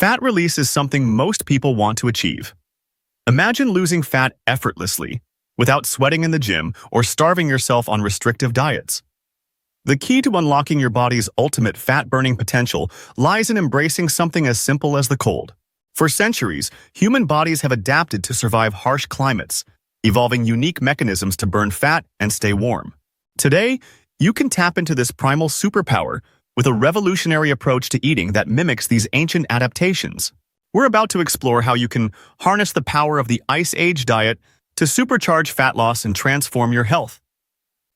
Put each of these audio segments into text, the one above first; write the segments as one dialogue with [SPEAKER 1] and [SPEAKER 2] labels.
[SPEAKER 1] Fat release is something most people want to achieve. Imagine losing fat effortlessly, without sweating in the gym or starving yourself on restrictive diets. The key to unlocking your body's ultimate fat-burning potential lies in embracing something as simple as the cold. For centuries, human bodies have adapted to survive harsh climates, evolving unique mechanisms to burn fat and stay warm. Today, you can tap into this primal superpower with a revolutionary approach to eating that mimics these ancient adaptations. We're about to explore how you can harness the power of the Ice Age diet to supercharge fat loss and transform your health.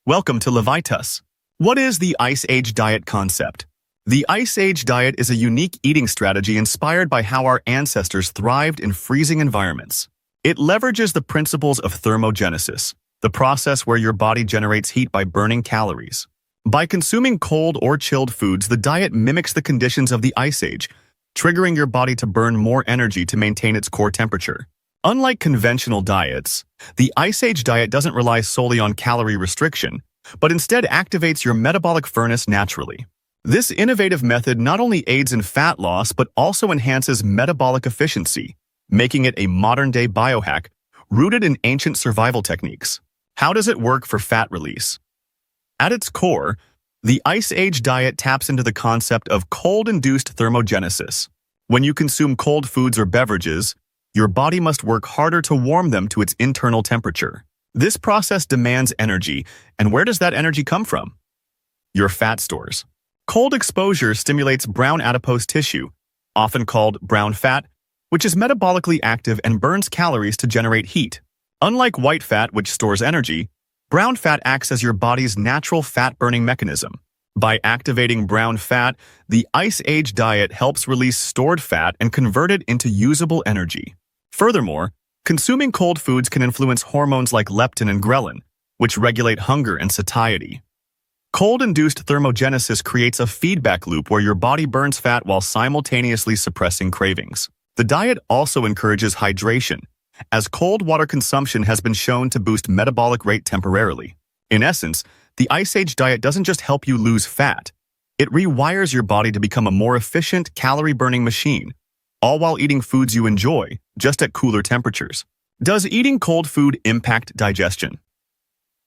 [SPEAKER 1] Welcome to Levitas. What is the Ice Age diet concept? The Ice Age diet is a unique eating strategy inspired by how our ancestors thrived in freezing environments. It leverages the principles of thermogenesis, the process where your body generates heat by burning calories. By consuming cold or chilled foods, the diet mimics the conditions of the Ice Age, triggering your body to burn more energy to maintain its core temperature. Unlike conventional diets, the Ice Age diet doesn't rely solely on calorie restriction, but instead activates your metabolic furnace naturally. This innovative method not only aids in fat loss but also enhances metabolic efficiency, making it a modern-day biohack rooted in ancient survival techniques. How does it work for fat release? At its core, the Ice Age diet taps into the concept of cold-induced thermogenesis. When you consume cold foods or beverages, your body must work harder to warm them to its internal temperature. This process demands energy, and where does that energy come from? Your fat stores. Cold exposure stimulates brown adipose tissue, often called brown fat, which is metabolically active and burns calories to generate heat. Unlike white fat, which stores energy, brown fat acts as your body's natural fat-burning mechanism. By activating brown fat, the Ice Age diet helps release stored fat and convert it into usable energy. Furthermore, consuming cold foods can influence hormones like leptin and ghrelin, which regulate hunger and satiety. Cold-induced thermogenesis creates a feedback loop where your body burns fat while simultaneously suppressing cravings. The diet also encourages hydration, as cold water consumption has been shown to boost metabolic rate temporarily. In essence, the Ice Age diet doesn't just help you lose fat, it rewires your body to become a more efficient, calorie-burning machine, all while eating foods you enjoy, just at cooler temperatures. Does eating cold food impact digestion?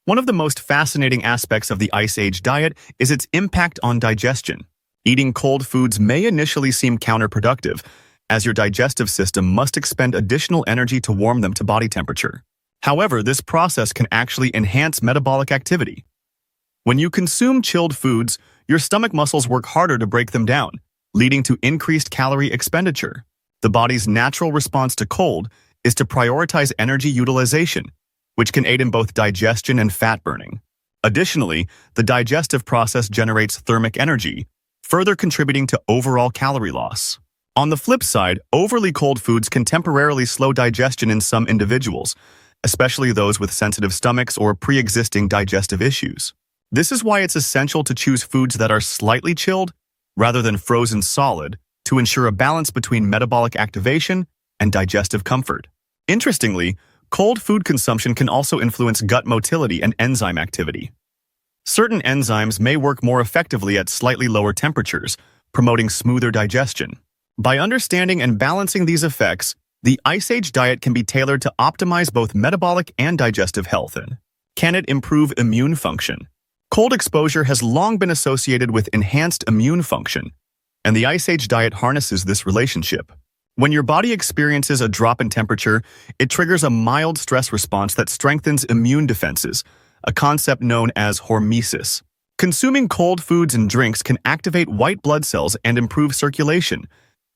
[SPEAKER 1] One of the most fascinating aspects of the Ice Age diet is its impact on digestion. Eating cold foods may initially seem counterproductive, as your digestive system must expend additional energy to warm them to body temperature. However, this process can actually enhance metabolic activity. When you consume chilled foods, your stomach muscles work harder to break them down, leading to increased calorie expenditure. The body's natural response to cold is to prioritize energy utilization, which can aid in both digestion and fat burning. Additionally, the digestive process generates thermic energy, further contributing to overall calorie loss. On the flip side, overly cold foods can temporarily slow digestion in some individuals, especially those with sensitive stomachs or pre-existing digestive issues. This is why it's essential to choose foods that are slightly chilled rather than frozen solid to ensure a balance between metabolic activation and digestive comfort. Interestingly, cold food consumption can also influence gut motility and enzyme activity. Certain enzymes may work more effectively at slightly lower temperatures, promoting smoother digestion. By understanding and balancing these effects, the Ice Age diet can be tailored to optimize both metabolic and digestive health. And can it improve immune function? Cold exposure has long been associated with enhanced immune function, and the Ice Age diet harnesses this relationship. When your body experiences a drop in temperature, it triggers a mild stress response that strengthens immune defenses, a concept known as hormesis. Consuming cold foods and drinks can activate white blood cells and improve circulation,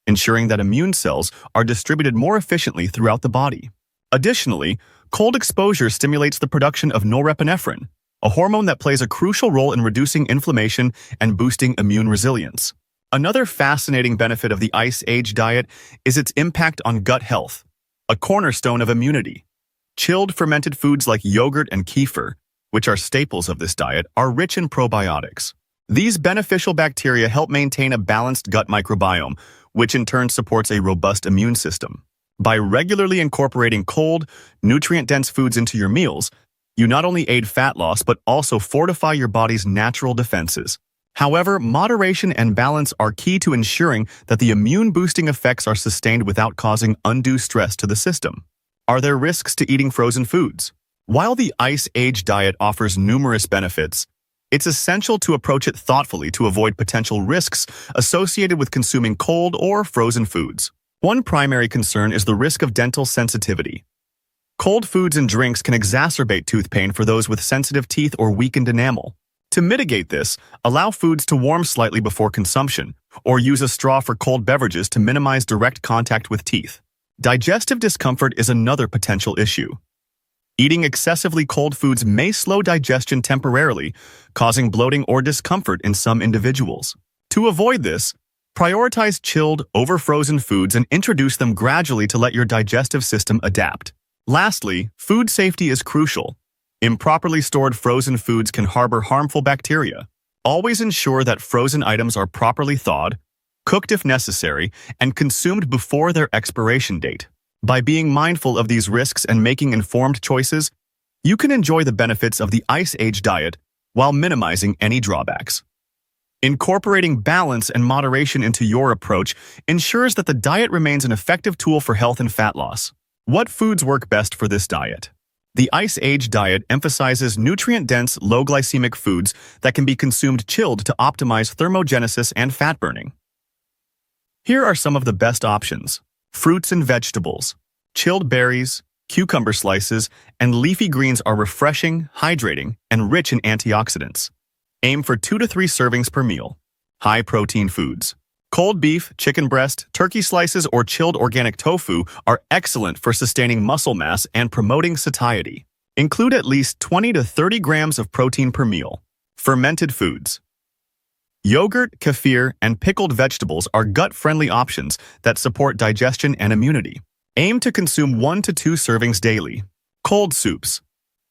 [SPEAKER 1] ensuring that immune cells are distributed more efficiently throughout the body. Additionally, cold exposure stimulates the production of norepinephrine, a hormone that plays a crucial role in reducing inflammation and boosting immune resilience. Another fascinating benefit of the Ice Age diet is its impact on gut health, a cornerstone of immunity. Chilled fermented foods like yogurt and kefir, which are staples of this diet, are rich in probiotics. These beneficial bacteria help maintain a balanced gut microbiome, which in turn supports a robust immune system. By regularly incorporating cold, nutrient-dense foods into your meals, you not only aid fat loss but also fortify your body's natural defenses. However, moderation and balance are key to ensuring that the immune-boosting effects are sustained without causing undue stress to the system. Are there risks to eating frozen foods? While the Ice Age diet offers numerous benefits, it's essential to approach it thoughtfully to avoid potential risks associated with consuming cold or frozen foods. One primary concern is the risk of dental sensitivity. Cold foods and drinks can exacerbate tooth pain for those with sensitive teeth or weakened enamel. To mitigate this, allow foods to warm slightly before consumption, or use a straw for cold beverages to minimize direct contact with teeth. Digestive discomfort is another potential issue. Eating excessively cold foods may slow digestion temporarily, causing bloating or discomfort in some individuals. To avoid this, prioritize chilled, over-frozen foods and introduce them gradually to let your digestive system adapt. Lastly, food safety is crucial. Improperly stored frozen foods can harbor harmful bacteria. Always ensure that frozen items are properly thawed, cooked if necessary, and consumed before their expiration date. By being mindful of these risks and making informed choices, you can enjoy the benefits of the Ice Age diet while minimizing any drawbacks. Incorporating balance and moderation into your approach ensures that the diet remains an effective tool for health and fat loss. What foods work best for this diet? The Ice Age diet emphasizes nutrient-dense, low-glycemic foods that can be consumed chilled to optimize thermogenesis and fat burning. Here are some of the best options. Fruits and vegetables. Chilled berries, cucumber slices, and leafy greens are refreshing, hydrating, and rich in antioxidants. Aim for 2 to 3 servings per meal. High-protein foods. Cold beef, chicken breast, turkey slices, or chilled organic tofu are excellent for sustaining muscle mass and promoting satiety. Include at least 20 to 30 grams of protein per meal. Fermented foods. Yogurt, kefir, and pickled vegetables are gut-friendly options that support digestion and immunity. Aim to consume 1 to 2 servings daily. Cold soups.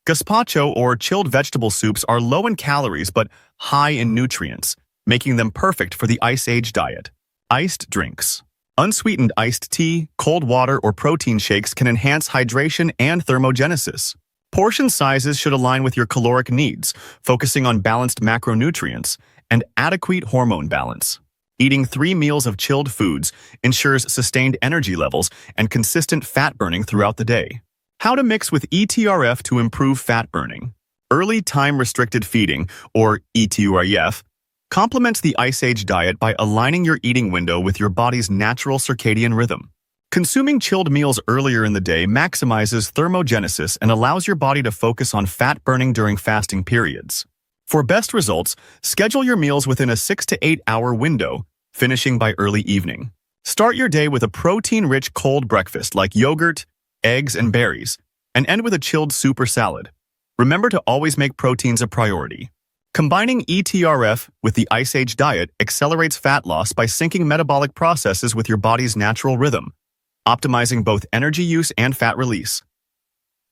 [SPEAKER 1] Gazpacho or chilled vegetable soups are low in calories but high in nutrients, making them perfect for the Ice Age diet. Iced drinks. Unsweetened iced tea, cold water, or protein shakes can enhance hydration and thermogenesis. Portion sizes should align with your caloric needs, focusing on balanced macronutrients and adequate hormone balance. Eating 3 meals of chilled foods ensures sustained energy levels and consistent fat burning throughout the day. How to mix with ETRF to improve fat burning. Early time-restricted feeding, or ETRF, complements the Ice Age diet by aligning your eating window with your body's natural circadian rhythm. Consuming chilled meals earlier in the day maximizes thermogenesis and allows your body to focus on fat burning during fasting periods. For best results, schedule your meals within a 6 to 8 hour window, finishing by early evening. Start your day with a protein-rich cold breakfast like yogurt, eggs, and berries, and end with a chilled soup or salad. Remember to always make proteins a priority. Combining ETRF with the Ice Age diet accelerates fat loss by syncing metabolic processes with your body's natural rhythm, optimizing both energy use and fat release.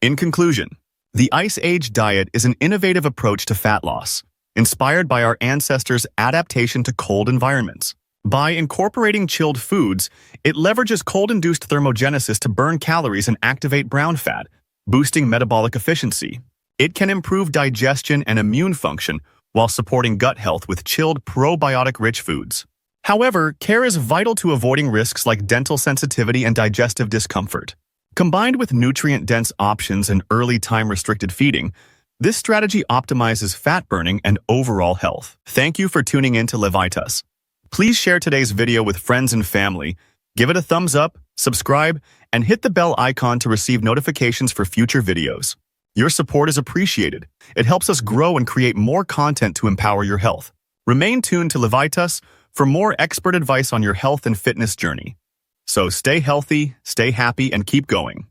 [SPEAKER 1] In conclusion, the Ice Age diet is an innovative approach to fat loss, inspired by our ancestors' adaptation to cold environments. By incorporating chilled foods, it leverages cold-induced thermogenesis to burn calories and activate brown fat, boosting metabolic efficiency. It can improve digestion and immune function while supporting gut health with chilled, probiotic-rich foods. However, care is vital to avoiding risks like dental sensitivity and digestive discomfort. Combined with nutrient-dense options and early time-restricted feeding, this strategy optimizes fat burning and overall health. Thank you for tuning in to Levitas. Please share today's video with friends and family, give it a thumbs up, subscribe, and hit the bell icon to receive notifications for future videos. Your support is appreciated. It helps us grow and create more content to empower your health. Remain tuned to Levitas for more expert advice on your health and fitness journey. So stay healthy, stay happy, and keep going.